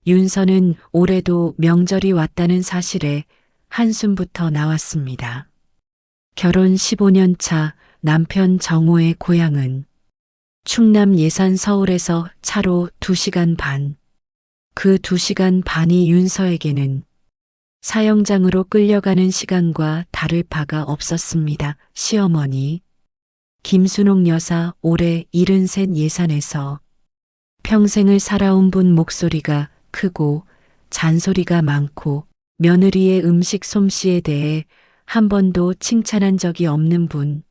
윤서는 올해도 명절이 왔다는 사실에 한숨부터 나왔습니다. 결혼 15년 차 남편 정호의 고향은 충남 예산 서울에서 차로 2시간 반. 그 2시간 반이 윤서에게는 사형장으로 끌려가는 시간과 다를 바가 없었습니다. 시어머니 김순옥 여사 올해 73 예산에서 평생을 살아온 분 목소리가 크고 잔소리가 많고 며느리의 음식 솜씨에 대해 한 번도 칭찬한 적이 없는 분.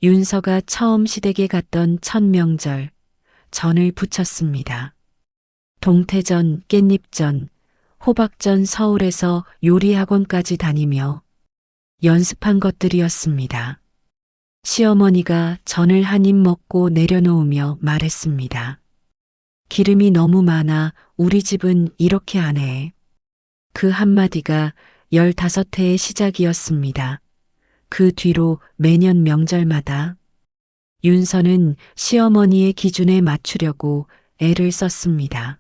윤서가 처음 시댁에 갔던 첫 명절 전을 부쳤습니다. 동태전, 깻잎전, 호박전 서울에서 요리학원까지 다니며 연습한 것들이었습니다. 시어머니가 전을 한 입 먹고 내려놓으며 말했습니다. 기름이 너무 많아 우리 집은 이렇게 안 해. 그 한마디가 15해의 시작이었습니다. 그 뒤로 매년 명절마다 윤서는 시어머니의 기준에 맞추려고 애를 썼습니다.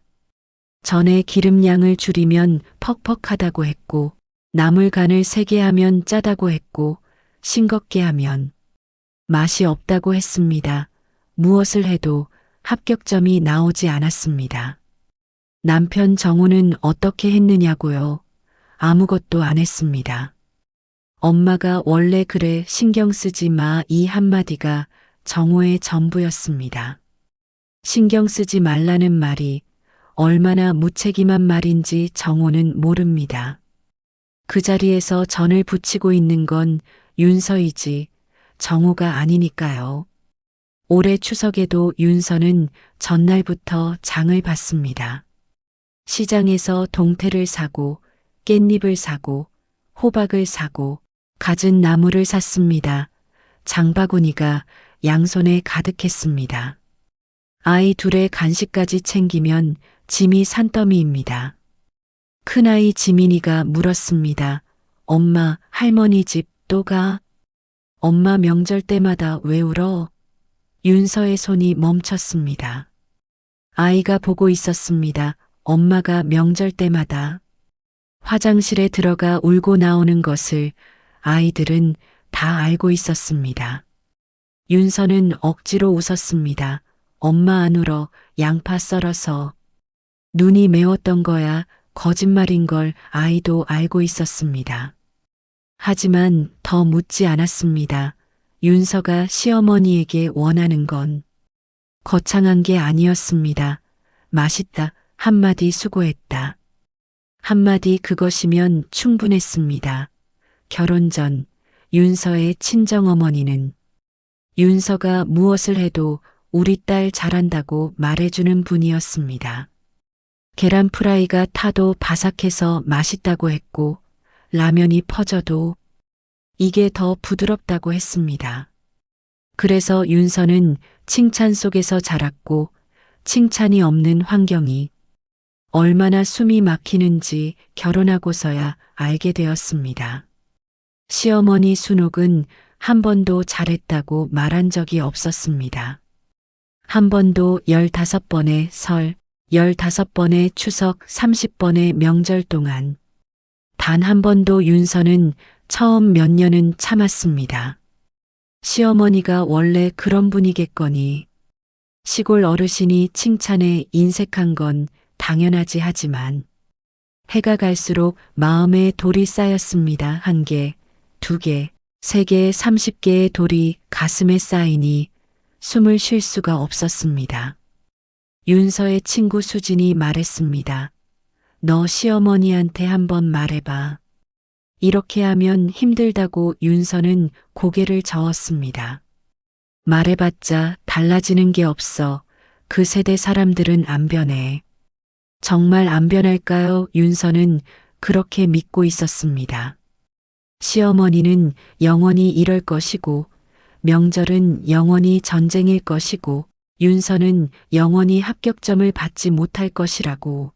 전에 기름량을 줄이면 퍽퍽하다고 했고 나물 간을 세게 하면 짜다고 했고 싱겁게 하면 맛이 없다고 했습니다. 무엇을 해도 합격점이 나오지 않았습니다. 남편 정우는 어떻게 했느냐고요? 아무것도 안 했습니다. 엄마가 원래 그래 신경 쓰지 마 이 한마디가 정호의 전부였습니다. 신경 쓰지 말라는 말이 얼마나 무책임한 말인지 정호는 모릅니다. 그 자리에서 전을 부치고 있는 건 윤서이지 정호가 아니니까요. 올해 추석에도 윤서는 전날부터 장을 봤습니다. 시장에서 동태를 사고 깻잎을 사고 호박을 사고 갖은 나무를 샀습니다. 장바구니가 양손에 가득했습니다. 아이 둘의 간식까지 챙기면 짐이 산더미입니다. 큰아이 지민이가 물었습니다. 엄마, 할머니 집 또 가? 엄마 명절 때마다 왜 울어? 윤서의 손이 멈췄습니다. 아이가 보고 있었습니다. 엄마가 명절 때마다 화장실에 들어가 울고 나오는 것을 아이들은 다 알고 있었습니다. 윤서는 억지로 웃었습니다. 엄마 안 울어. 양파 썰어서. 눈이 매웠던 거야. 거짓말인 걸 아이도 알고 있었습니다. 하지만 더 묻지 않았습니다. 윤서가 시어머니에게 원하는 건 거창한 게 아니었습니다. 맛있다. 한마디 수고했다. 한마디 그것이면 충분했습니다. 결혼 전 윤서의 친정어머니는 윤서가 무엇을 해도 우리 딸 잘한다고 말해주는 분이었습니다. 계란 프라이가 타도 바삭해서 맛있다고 했고 라면이 퍼져도 이게 더 부드럽다고 했습니다. 그래서 윤서는 칭찬 속에서 자랐고 칭찬이 없는 환경이 얼마나 숨이 막히는지 결혼하고서야 알게 되었습니다. 시어머니 순옥은 한 번도 잘했다고 말한 적이 없었습니다. 한 번도 15번의 설, 15번의 추석, 30번의 명절 동안 단 한 번도 윤서는 처음 몇 년은 참았습니다. 시어머니가 원래 그런 분이겠거니 시골 어르신이 칭찬에 인색한 건 당연하지 하지만 해가 갈수록 마음에 돌이 쌓였습니다. 1개, 2개, 3개, 30개의 돌이 가슴에 쌓이니 숨을 쉴 수가 없었습니다. 윤서의 친구 수진이 말했습니다. 너 시어머니한테 한번 말해봐. 이렇게 하면 힘들다고 윤서는 고개를 저었습니다. 말해봤자 달라지는 게 없어. 그 세대 사람들은 안 변해. 정말 안 변할까요? 윤서는 그렇게 믿고 있었습니다. 시어머니는 영원히 이럴 것이고 명절은 영원히 전쟁일 것이고 윤서는 영원히 합격점을 받지 못할 것이라고.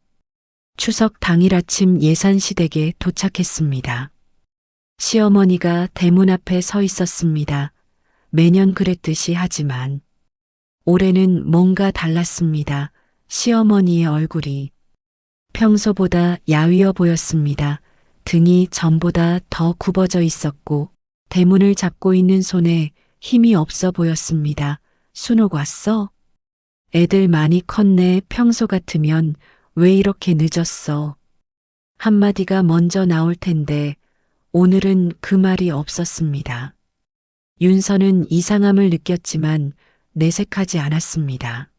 추석 당일 아침 예산시댁에 도착했습니다. 시어머니가 대문 앞에 서 있었습니다. 매년 그랬듯이 하지만 올해는 뭔가 달랐습니다. 시어머니의 얼굴이 평소보다 야위어 보였습니다. 등이 전보다 더 굽어져 있었고 대문을 잡고 있는 손에 힘이 없어 보였습니다. 순옥 왔어? 애들 많이 컸네. 평소 같으면 왜 이렇게 늦었어? 한마디가 먼저 나올 텐데 오늘은 그 말이 없었습니다. 윤서는 이상함을 느꼈지만 내색하지 않았습니다.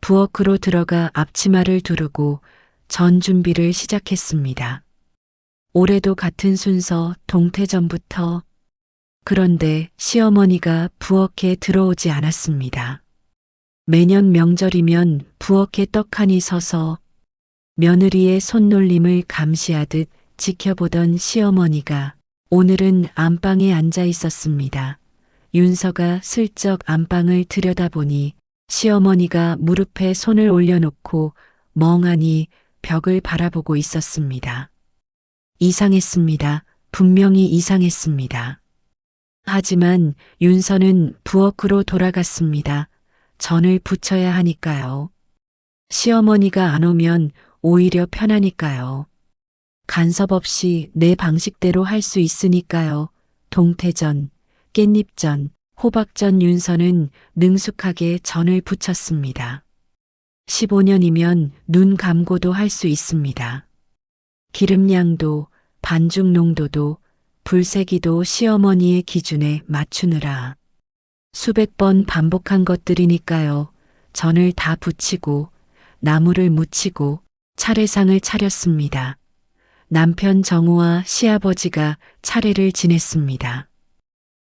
부엌으로 들어가 앞치마를 두르고 전 준비를 시작했습니다. 올해도 같은 순서 동태전부터. 그런데 시어머니가 부엌에 들어오지 않았습니다. 매년 명절이면 부엌에 떡하니 서서 며느리의 손놀림을 감시하듯 지켜보던 시어머니가 오늘은 안방에 앉아 있었습니다. 윤서가 슬쩍 안방을 들여다보니 시어머니가 무릎에 손을 올려놓고 멍하니 벽을 바라보고 있었습니다. 이상했습니다. 분명히 이상했습니다. 하지만 윤서는 부엌으로 돌아갔습니다. 전을 부쳐야 하니까요. 시어머니가 안 오면 오히려 편하니까요. 간섭 없이 내 방식대로 할 수 있으니까요. 동태전, 깻잎전, 호박전. 윤서는 능숙하게 전을 부쳤습니다. 15년이면 눈 감고도 할 수 있습니다. 기름량도, 반죽 농도도, 불세기도 시어머니의 기준에 맞추느라 수백 번 반복한 것들이니까요. 전을 다 부치고 나물을 무치고 차례상을 차렸습니다. 남편 정우와 시아버지가 차례를 지냈습니다.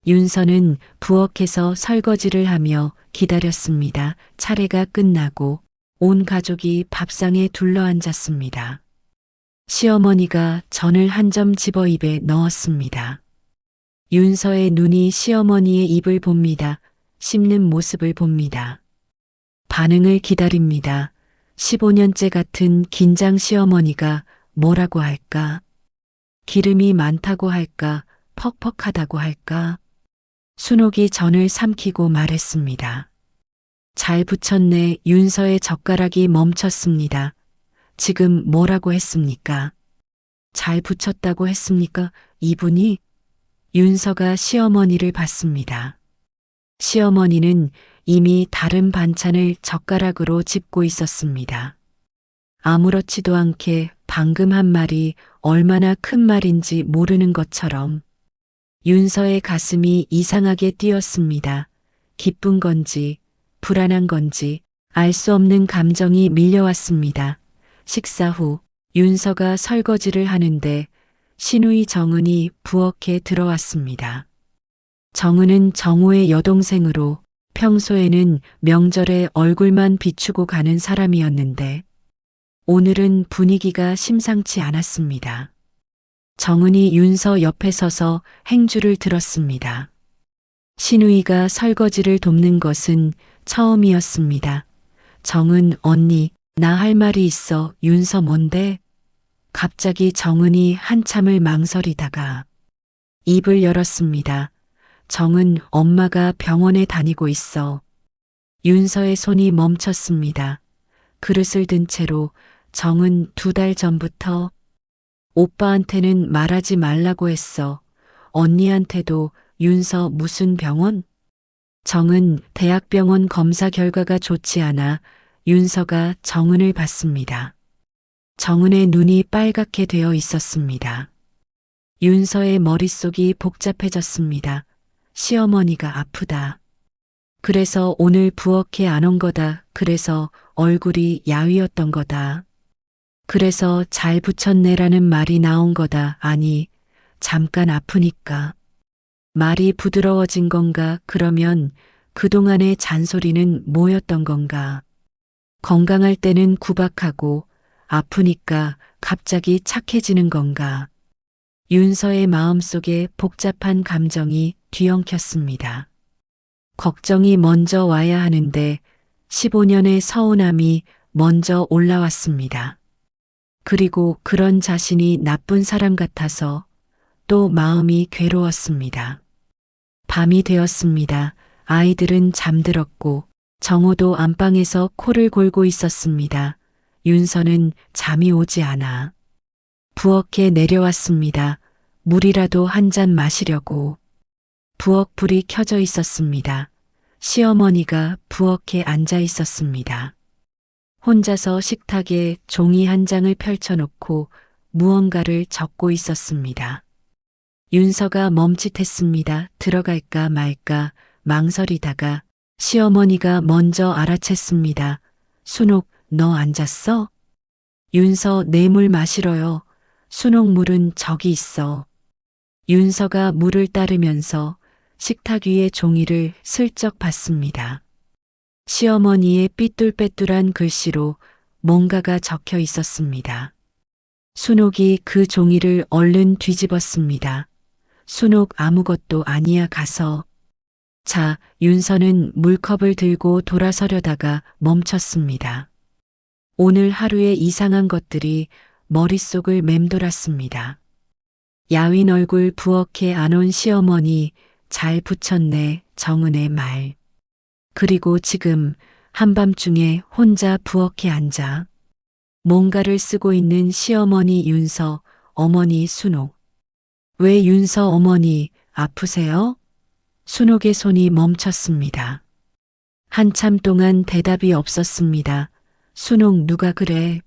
윤서는 부엌에서 설거지를 하며 기다렸습니다. 차례가 끝나고 온 가족이 밥상에 둘러앉았습니다. 시어머니가 전을 한 점 집어 입에 넣었습니다. 윤서의 눈이 시어머니의 입을 봅니다. 씹는 모습을 봅니다. 반응을 기다립니다. 15년째 같은 긴장. 시어머니가 뭐라고 할까? 기름이 많다고 할까? 퍽퍽하다고 할까? 순옥이 전을 삼키고 말했습니다. 잘 부쳤네. 윤서의 젓가락이 멈췄습니다. 지금 뭐라고 했습니까? 잘 부쳤다고 했습니까? 이분이? 윤서가 시어머니를 봤습니다. 시어머니는 이미 다른 반찬을 젓가락으로 짚고 있었습니다. 아무렇지도 않게 방금 한 말이 얼마나 큰 말인지 모르는 것처럼 윤서의 가슴이 이상하게 뛰었습니다. 기쁜 건지 불안한 건지 알 수 없는 감정이 밀려왔습니다. 식사 후 윤서가 설거지를 하는데 시누이 정은이 부엌에 들어왔습니다. 정은은 정우의 여동생으로 평소에는 명절에 얼굴만 비추고 가는 사람이었는데 오늘은 분위기가 심상치 않았습니다. 정은이 윤서 옆에 서서 행주를 들었습니다. 시누이가 설거지를 돕는 것은 처음이었습니다. 정은 언니, 나 할 말이 있어. 윤서 뭔데? 갑자기 정은이 한참을 망설이다가 입을 열었습니다. 정은 엄마가 병원에 다니고 있어. 윤서의 손이 멈췄습니다. 그릇을 든 채로 정은 2달 전부터 오빠한테는 말하지 말라고 했어. 언니한테도. 윤서 무슨 병원? 정은 대학병원 검사 결과가 좋지 않아. 윤서가 정은을 봤습니다. 정은의 눈이 빨갛게 되어 있었습니다. 윤서의 머릿속이 복잡해졌습니다. 시어머니가 아프다. 그래서 오늘 부엌에 안 온 거다. 그래서 얼굴이 야위었던 거다. 그래서 잘 부쳤네라는 말이 나온 거다. 아니, 잠깐 아프니까. 말이 부드러워진 건가? 그러면 그동안의 잔소리는 뭐였던 건가? 건강할 때는 구박하고 아프니까 갑자기 착해지는 건가? 윤서의 마음속에 복잡한 감정이 뒤엉켰습니다. 걱정이 먼저 와야 하는데 15년의 서운함이 먼저 올라왔습니다. 그리고 그런 자신이 나쁜 사람 같아서 또 마음이 괴로웠습니다. 밤이 되었습니다. 아이들은 잠들었고 정호도 안방에서 코를 골고 있었습니다. 윤서는 잠이 오지 않아. 부엌에 내려왔습니다. 물이라도 한 잔 마시려고. 부엌 불이 켜져 있었습니다. 시어머니가 부엌에 앉아 있었습니다. 혼자서 식탁에 종이 한 장을 펼쳐놓고 무언가를 적고 있었습니다. 윤서가 멈칫했습니다. 들어갈까 말까 망설이다가 시어머니가 먼저 알아챘습니다. 순옥, 너 앉았어? 윤서, 내 물 마시러요. 순옥, 물은 저기 있어. 윤서가 물을 따르면서 식탁 위의 종이를 슬쩍 봤습니다. 시어머니의 삐뚤빼뚤한 글씨로 뭔가가 적혀 있었습니다. 순옥이 그 종이를 얼른 뒤집었습니다. 순옥, 아무것도 아니야, 가서. 자, 윤서는 물컵을 들고 돌아서려다가 멈췄습니다. 오늘 하루의 이상한 것들이 머릿속을 맴돌았습니다. 야윈 얼굴 부엌에 안 온 시어머니, 잘 붙였네, 정은의 말. 그리고 지금 한밤중에 혼자 부엌에 앉아 뭔가를 쓰고 있는 시어머니 윤서, 어머니 순옥. 왜 윤서 어머니 아프세요? 순옥의 손이 멈췄습니다. 한참 동안 대답이 없었습니다. 순옥, 누가 그래?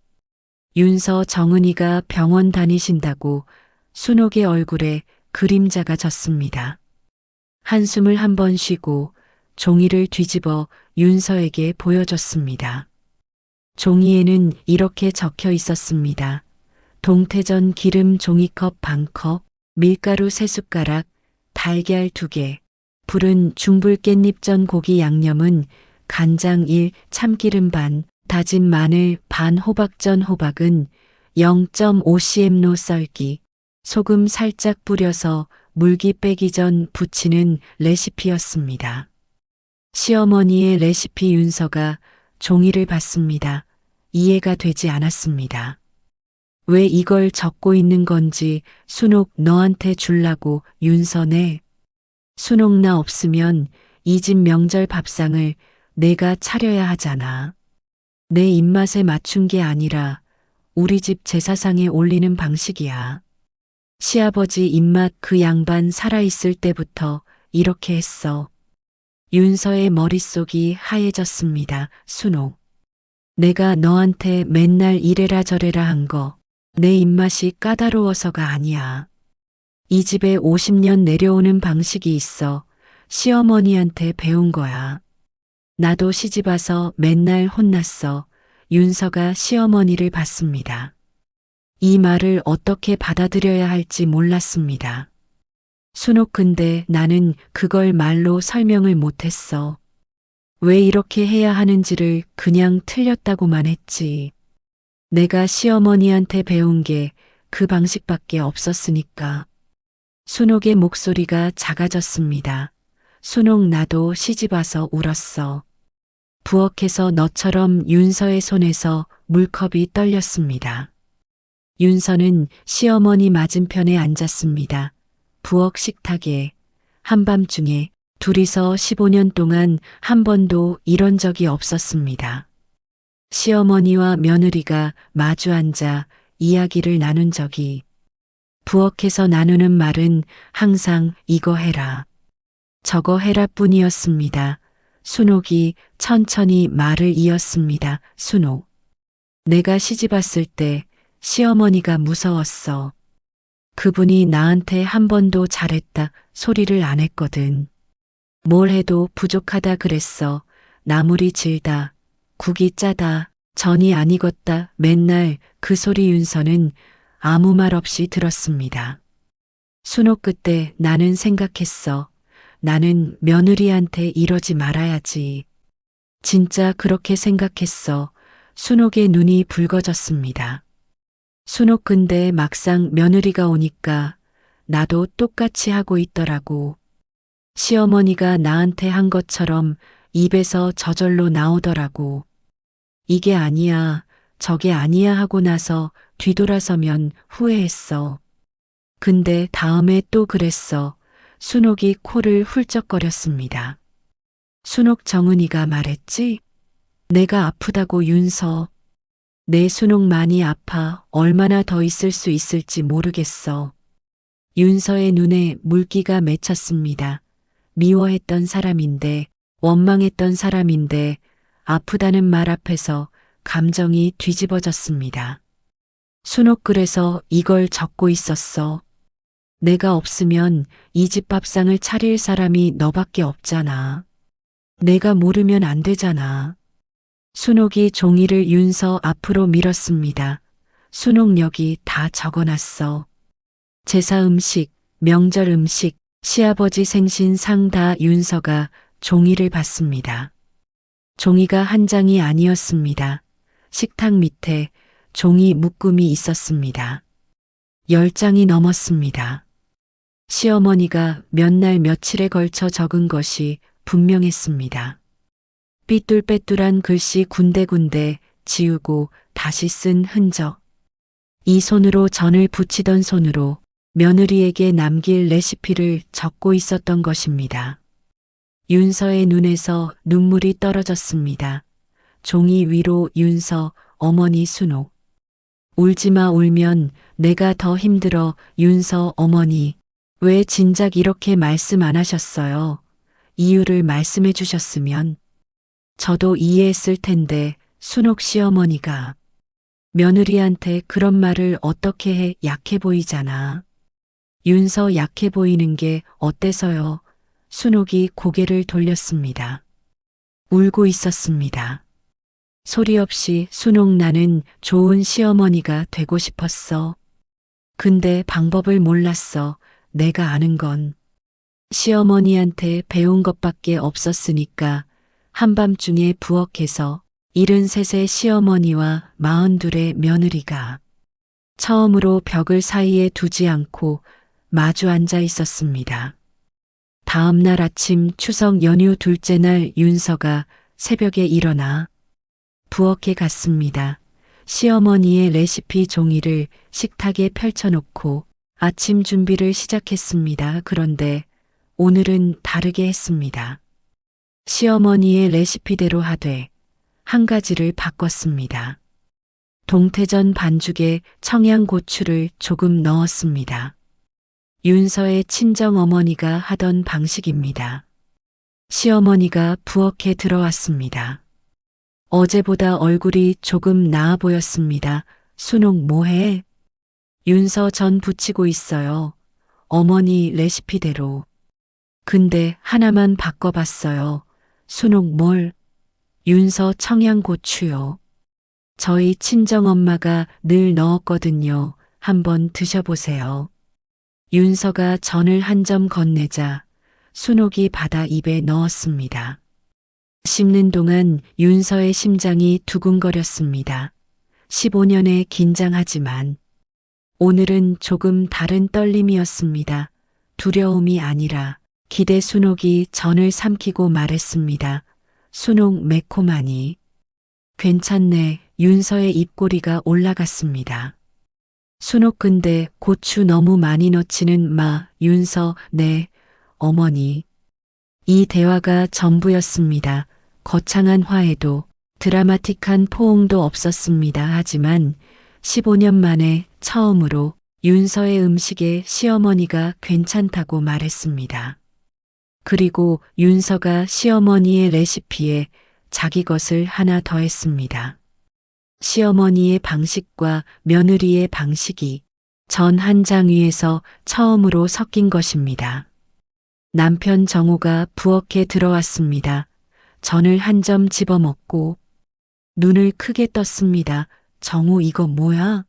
윤서, 정은이가 병원 다니신다고. 순옥의 얼굴에 그림자가 졌습니다. 한숨을 한 번 쉬고 종이를 뒤집어 윤서에게 보여줬습니다. 종이에는 이렇게 적혀 있었습니다. 동태전 기름 종이컵 반컵, 밀가루 3숟가락, 달걀 2개, 불은 중불 깻잎전 고기 양념은 간장 1, 참기름 반, 다진 마늘 반, 호박전 호박은 0.5cm로 썰기, 소금 살짝 뿌려서 물기 빼기 전 부치는 레시피였습니다. 시어머니의 레시피. 윤서가 종이를 봤습니다. 이해가 되지 않았습니다. 왜 이걸 적고 있는 건지. 순옥, 너한테 줄라고. 윤서네. 순옥, 나 없으면 이 집 명절 밥상을 내가 차려야 하잖아. 내 입맛에 맞춘 게 아니라 우리 집 제사상에 올리는 방식이야. 시아버지 입맛. 그 양반 살아있을 때부터 이렇게 했어. 윤서의 머릿속이 하얘졌습니다. 순옥, 내가 너한테 맨날 이래라 저래라 한 거 내 입맛이 까다로워서가 아니야. 이 집에 50년 내려오는 방식이 있어. 시어머니한테 배운 거야. 나도 시집 와서 맨날 혼났어. 윤서가 시어머니를 봤습니다. 이 말을 어떻게 받아들여야 할지 몰랐습니다. 순옥, 근데 나는 그걸 말로 설명을 못했어. 왜 이렇게 해야 하는지를 그냥 틀렸다고만 했지. 내가 시어머니한테 배운 게 그 방식밖에 없었으니까. 순옥의 목소리가 작아졌습니다. 순옥, 나도 시집 와서 울었어. 부엌에서 너처럼 윤서의 손에서 물컵이 떨렸습니다. 윤서는 시어머니 맞은편에 앉았습니다. 부엌 식탁에. 한밤중에 둘이서 15년 동안 한 번도 이런 적이 없었습니다. 시어머니와 며느리가 마주 앉아 이야기를 나눈 적이. 부엌에서 나누는 말은 항상 이거 해라, 저거 해라 뿐이었습니다. 순옥이 천천히 말을 이었습니다. 순옥, 내가 시집 왔을 때 시어머니가 무서웠어. 그분이 나한테 한 번도 잘했다 소리를 안 했거든. 뭘 해도 부족하다 그랬어. 나물이 질다, 국이 짜다, 전이 안 익었다, 맨날 그 소리. 윤서는 아무 말 없이 들었습니다. 순옥, 그때 나는 생각했어. 나는 며느리한테 이러지 말아야지. 진짜 그렇게 생각했어. 순옥의 눈이 붉어졌습니다. 순옥, 근데 막상 며느리가 오니까 나도 똑같이 하고 있더라고. 시어머니가 나한테 한 것처럼 입에서 저절로 나오더라고. 이게 아니야, 저게 아니야 하고 나서 뒤돌아서면 후회했어. 근데 다음에 또 그랬어. 순옥이 코를 훌쩍거렸습니다. 순옥, 정은이가 말했지? 내가 아프다고. 윤서, 내 순옥 많이 아파 얼마나 더 있을 수 있을지 모르겠어. 윤서의 눈에 물기가 맺혔습니다. 미워했던 사람인데, 원망했던 사람인데, 아프다는 말 앞에서 감정이 뒤집어졌습니다. 순옥 그래서 이걸 적고 있었어. 내가 없으면 이 집 밥상을 차릴 사람이 너밖에 없잖아. 내가 모르면 안 되잖아. 순옥이 종이를 윤서 앞으로 밀었습니다. 순옥 여기 다 적어놨어. 제사 음식, 명절 음식, 시아버지 생신 상 다 윤서가 종이를 받습니다. 종이가 한 장이 아니었습니다. 식탁 밑에 종이 묶음이 있었습니다. 10장이 넘었습니다. 시어머니가 몇 날 며칠에 걸쳐 적은 것이 분명했습니다. 삐뚤빼뚤한 글씨 군데군데 지우고 다시 쓴 흔적. 이 손으로 전을 부치던 손으로 며느리에게 남길 레시피를 적고 있었던 것입니다. 윤서의 눈에서 눈물이 떨어졌습니다. 종이 위로 윤서, 어머니 순옥. 울지마 울면 내가 더 힘들어 윤서 어머니. 왜 진작 이렇게 말씀 안 하셨어요? 이유를 말씀해 주셨으면 저도 이해했을 텐데 순옥 시어머니가 며느리한테 그런 말을 어떻게 해 약해 보이잖아. 윤서 약해 보이는 게 어때서요? 순옥이 고개를 돌렸습니다. 울고 있었습니다. 소리 없이 순옥 나는 좋은 시어머니가 되고 싶었어. 근데 방법을 몰랐어. 내가 아는 건 시어머니한테 배운 것밖에 없었으니까 한밤중에 부엌에서 73의 시어머니와 42의 며느리가 처음으로 벽을 사이에 두지 않고 마주 앉아 있었습니다. 다음 날 아침 추석 연휴 둘째 날 윤서가 새벽에 일어나 부엌에 갔습니다. 시어머니의 레시피 종이를 식탁에 펼쳐놓고 아침 준비를 시작했습니다. 그런데 오늘은 다르게 했습니다. 시어머니의 레시피대로 하되 한 가지를 바꿨습니다. 동태전 반죽에 청양고추를 조금 넣었습니다. 윤서의 친정어머니가 하던 방식입니다. 시어머니가 부엌에 들어왔습니다. 어제보다 얼굴이 조금 나아 보였습니다. 순옥 뭐해? 윤서 전 부치고 있어요. 어머니 레시피대로. 근데 하나만 바꿔봤어요. 순옥 뭘? 윤서 청양고추요. 저희 친정엄마가 늘 넣었거든요. 한번 드셔보세요. 윤서가 전을 한 점 건네자 순옥이 받아 입에 넣었습니다. 씹는 동안 윤서의 심장이 두근거렸습니다. 15년의 긴장하지만 오늘은 조금 다른 떨림이었습니다. 두려움이 아니라 기대. 순옥이 전을 삼키고 말했습니다. 순옥 매콤하니. 괜찮네. 윤서의 입꼬리가 올라갔습니다. 순옥 근데 고추 너무 많이 넣지는 마. 윤서 네 어머니. 이 대화가 전부였습니다. 거창한 화해도 드라마틱한 포옹도 없었습니다. 하지만 15년 만에 처음으로 윤서의 음식에 시어머니가 괜찮다고 말했습니다. 그리고 윤서가 시어머니의 레시피에 자기 것을 하나 더했습니다. 시어머니의 방식과 며느리의 방식이 전 한 장 위에서 처음으로 섞인 것입니다. 남편 정우가 부엌에 들어왔습니다. 전을 한 점 집어먹고 눈을 크게 떴습니다. 정우 이거 뭐야?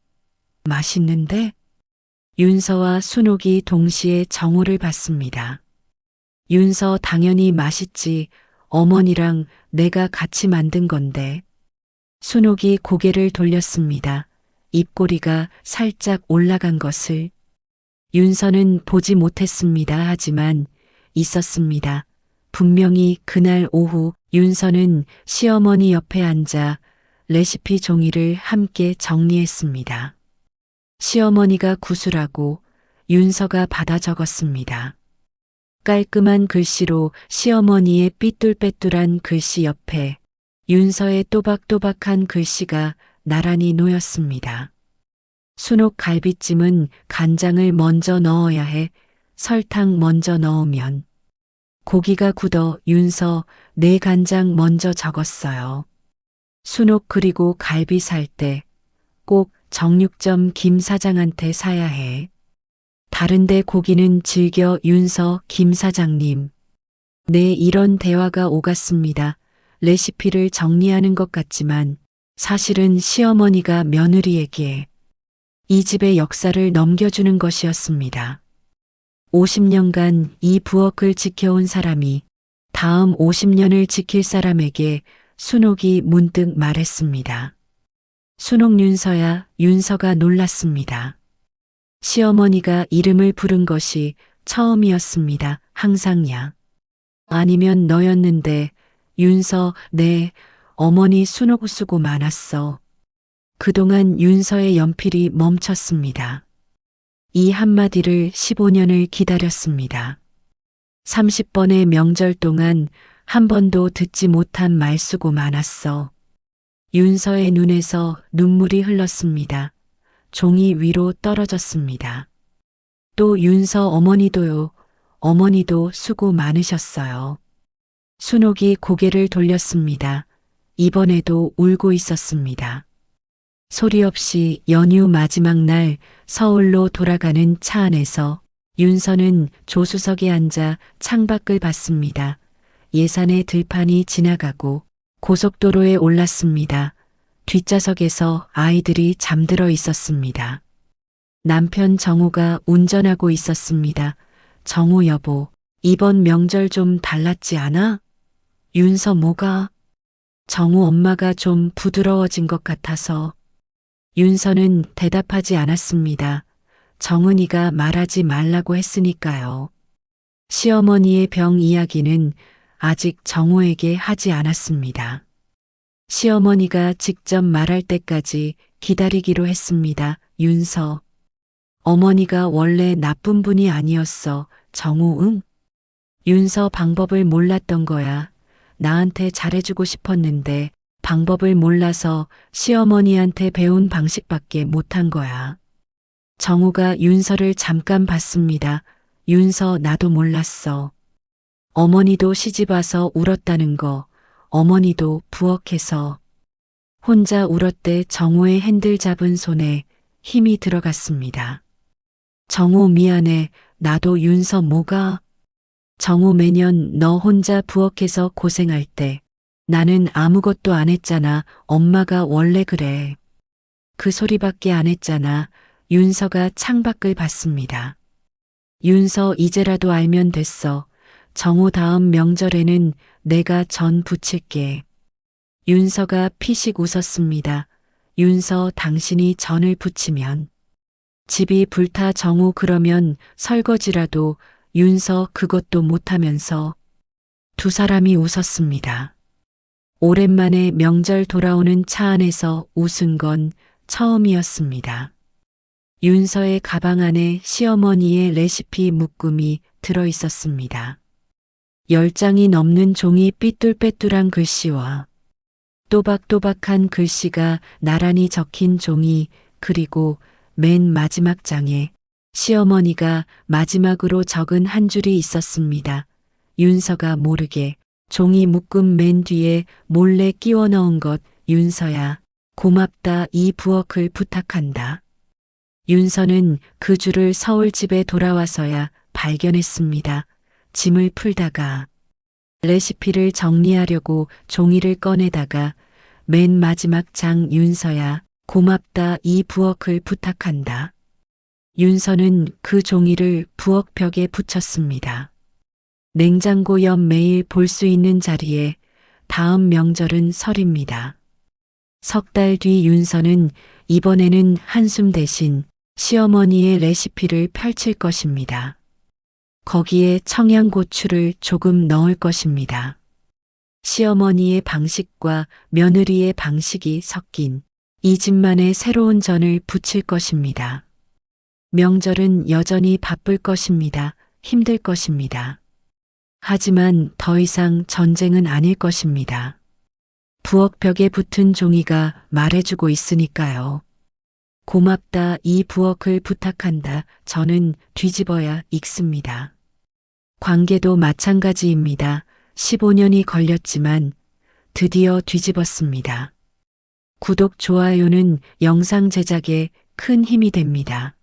맛있는데? 윤서와 순옥이 동시에 정우를 봤습니다. 윤서 당연히 맛있지. 어머니랑 내가 같이 만든 건데. 순옥이 고개를 돌렸습니다. 입꼬리가 살짝 올라간 것을. 윤서는 보지 못했습니다. 하지만 있었습니다. 분명히 그날 오후 윤서는 시어머니 옆에 앉아 레시피 종이를 함께 정리했습니다. 시어머니가 구술하고 윤서가 받아 적었습니다. 깔끔한 글씨로 시어머니의 삐뚤빼뚤한 글씨 옆에 윤서의 또박또박한 글씨가 나란히 놓였습니다. 순옥 갈비찜은 간장을 먼저 넣어야 해. 설탕 먼저 넣으면. 고기가 굳어. 윤서 내 간장 먼저 적었어요. 순옥 그리고 갈비 살 때 꼭 정육점 김 사장한테 사야 해. 다른데 고기는 즐겨. 윤서 김 사장님. 네, 이런 대화가 오갔습니다. 레시피를 정리하는 것 같지만 사실은 시어머니가 며느리에게 이 집의 역사를 넘겨주는 것이었습니다. 50년간 이 부엌을 지켜온 사람이 다음 50년을 지킬 사람에게 순옥이 문득 말했습니다. 순옥 윤서야. 윤서가 놀랐습니다. 시어머니가 이름을 부른 것이 처음이었습니다. 항상야. 아니면 너였는데. 윤서, 네, 어머니. 순옥 수고 많았어. 그동안 윤서의 연필이 멈췄습니다. 이 한마디를 15년을 기다렸습니다. 30번의 명절 동안 한 번도 듣지 못한 말 수고 많았어. 윤서의 눈에서 눈물이 흘렀습니다. 종이 위로 떨어졌습니다. 또 윤서 어머니도요. 어머니도 수고 많으셨어요. 순옥이 고개를 돌렸습니다. 이번에도 울고 있었습니다. 소리 없이 연휴 마지막 날 서울로 돌아가는 차 안에서 윤서는 조수석에 앉아 창밖을 봤습니다. 예산의 들판이 지나가고 고속도로에 올랐습니다. 뒷좌석에서 아이들이 잠들어 있었습니다. 남편 정우가 운전하고 있었습니다. 정우 여보, 이번 명절 좀 달랐지 않아? 윤서 뭐가? 정우 엄마가 좀 부드러워진 것 같아서. 윤서는 대답하지 않았습니다. 정은이가 말하지 말라고 했으니까요. 시어머니의 병 이야기는 아직 정우에게 하지 않았습니다. 시어머니가 직접 말할 때까지 기다리기로 했습니다. 윤서. 어머니가 원래 나쁜 분이 아니었어. 정우 응? 윤서 방법을 몰랐던 거야. 나한테 잘해주고 싶었는데 방법을 몰라서 시어머니한테 배운 방식밖에 못한 거야. 정우가 윤서를 잠깐 봤습니다. 윤서 나도 몰랐어. 어머니도 시집 와서 울었다는 거. 어머니도 부엌에서 혼자 울었대. 정우의 핸들 잡은 손에 힘이 들어갔습니다. 정우 미안해. 나도 윤서 뭐가? 정우 매년 너 혼자 부엌에서 고생할 때 나는 아무것도 안 했잖아. 엄마가 원래 그래. 그 소리밖에 안 했잖아. 윤서가 창밖을 봤습니다. 윤서 이제라도 알면 됐어. 정우 다음 명절에는 내가 전 부칠게. 윤서가 피식 웃었습니다. 윤서 당신이 전을 부치면 집이 불타. 정우 그러면 설거지라도. 윤서 그것도 못하면서. 두 사람이 웃었습니다. 오랜만에 명절 돌아오는 차 안에서 웃은 건 처음이었습니다. 윤서의 가방 안에 시어머니의 레시피 묶음이 들어 있었습니다. 10장이 넘는 종이 삐뚤빼뚤한 글씨와 또박또박한 글씨가 나란히 적힌 종이, 그리고 맨 마지막 장에 시어머니가 마지막으로 적은 한 줄이 있었습니다. 윤서가 모르게 종이 묶음 맨 뒤에 몰래 끼워 넣은 것. 윤서야, 고맙다. 이 부엌을 부탁한다. 윤서는 그 줄을 서울집에 돌아와서야 발견했습니다. 짐을 풀다가 레시피를 정리하려고 종이를 꺼내다가 맨 마지막 장. 윤서야, 고맙다. 이 부엌을 부탁한다. 윤서는 그 종이를 부엌 벽에 붙였습니다. 냉장고 옆 매일 볼 수 있는 자리에. 다음 명절은 설입니다. 석 달 뒤 윤서는 이번에는 한숨 대신 시어머니의 레시피를 펼칠 것입니다. 거기에 청양고추를 조금 넣을 것입니다. 시어머니의 방식과 며느리의 방식이 섞인 이 집만의 새로운 전을 부칠 것입니다. 명절은 여전히 바쁠 것입니다. 힘들 것입니다. 하지만 더 이상 전쟁은 아닐 것입니다. 부엌 벽에 붙은 종이가 말해주고 있으니까요. 고맙다, 이 부엌을 부탁한다. 저는 뒤집어야 읽습니다. 관계도 마찬가지입니다. 15년이 걸렸지만 드디어 뒤집었습니다. 구독, 좋아요는 영상 제작에 큰 힘이 됩니다.